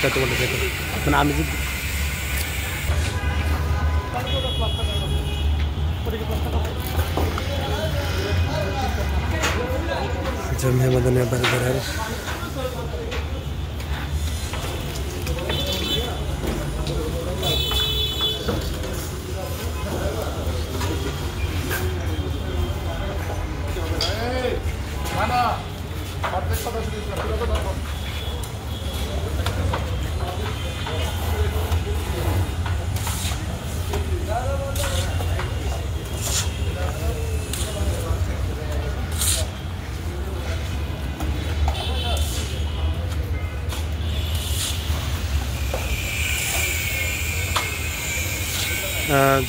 বিস্তারিত বলে দেখুন। মানে আমি যদি জামিয়া মাদানিয়া বারিধারার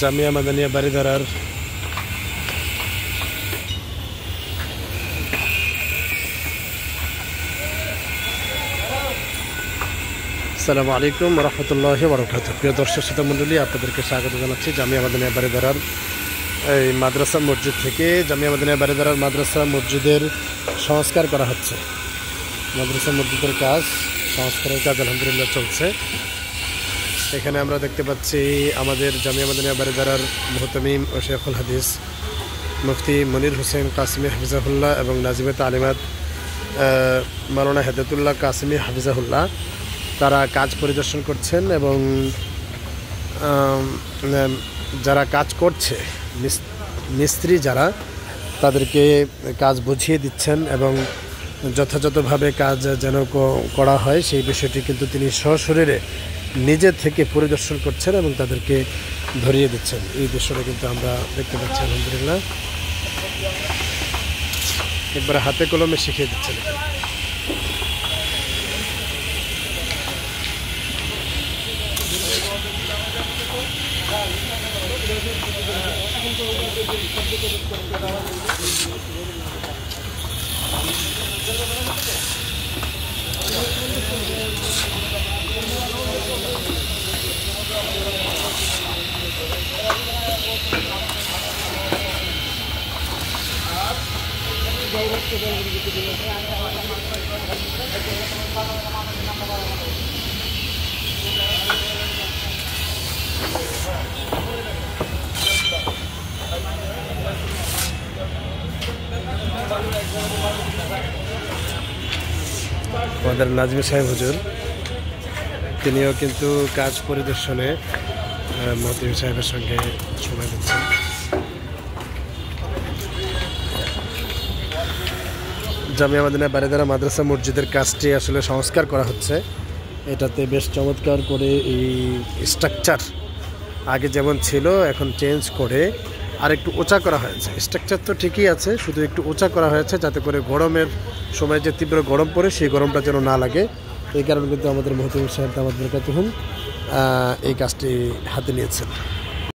জামিয়া মাদানিয়া বারিধারার আসসালামু আলাইকুম রহমতুল্লাহি ওয়া বারাকাতুহু। প্রিয় দর্শক শ্রোতা মণ্ডলী, আপনাদেরকে স্বাগত জানাচ্ছি জামিয়া মাদানিয়া বারিধারার এই মাদ্রাসা মসজিদ থেকে। জামিয়া মাদানিয়া বারিধারার মাদ্রাসা মসজিদের সংস্কার করা হচ্ছে। মাদ্রাসা মসজিদের কাজ, সংস্কারের কাজ আলহামদুলিল্লাহ চলছে। এখানে আমরা দেখতে পাচ্ছি আমাদের জামিয়া মাদানিয়া বারিধারার মুহতামিম ও শেখুল হাদিস মুফতি মনির হোসেন কাসিমি হাফিজাহুল্লাহ এবং নাজিমে তালিমাত মাওলানা হেদায়েতুল্লাহ কাসিমি হাফিজাহুল্লাহ তারা কাজ পরিদর্শন করছেন এবং যারা কাজ করছে মিস্ত্রি যারা, তাদেরকে কাজ বুঝিয়ে দিচ্ছেন এবং যথাযথভাবে কাজ যেন করা হয় সেই বিষয়টি কিন্তু তিনি সশরীরে নিজে থেকে পরিদর্শন করছেন এবং তাদেরকে ধরিয়ে দিচ্ছেন। এই দৃশ্যটা কিন্তু আমরা দেখতে পাচ্ছি আলহামদুলিল্লাহ। একবারে হাতে কলমে শিখিয়ে দিচ্ছেন। আমাদের নাজমি সাহেব হুজুর তিনিও কিন্তু কাজ পরিদর্শনে মহতামিম সাহেবের সঙ্গে সময় দিচ্ছেন। জামিয়া মাদানিয়া বারিধারা মাদ্রাসা মসজিদের কাজটি আসলে সংস্কার করা হচ্ছে। এটাতে বেশ চমৎকার করে এই স্ট্রাকচার আগে যেমন ছিল এখন চেঞ্জ করে আর একটু উঁচা করা হয়েছে। স্ট্রাকচার তো ঠিকই আছে, শুধু একটু উঁচা করা হয়েছে যাতে করে গরমের সময় যে তীব্র গরম পড়ে সেই গরমটা যেন না লাগে। এই কারণে কিন্তু আমাদের মুহতামিম সাহেব দামাত বরকাতুহুম এই কাজটি হাতে নিয়েছেন।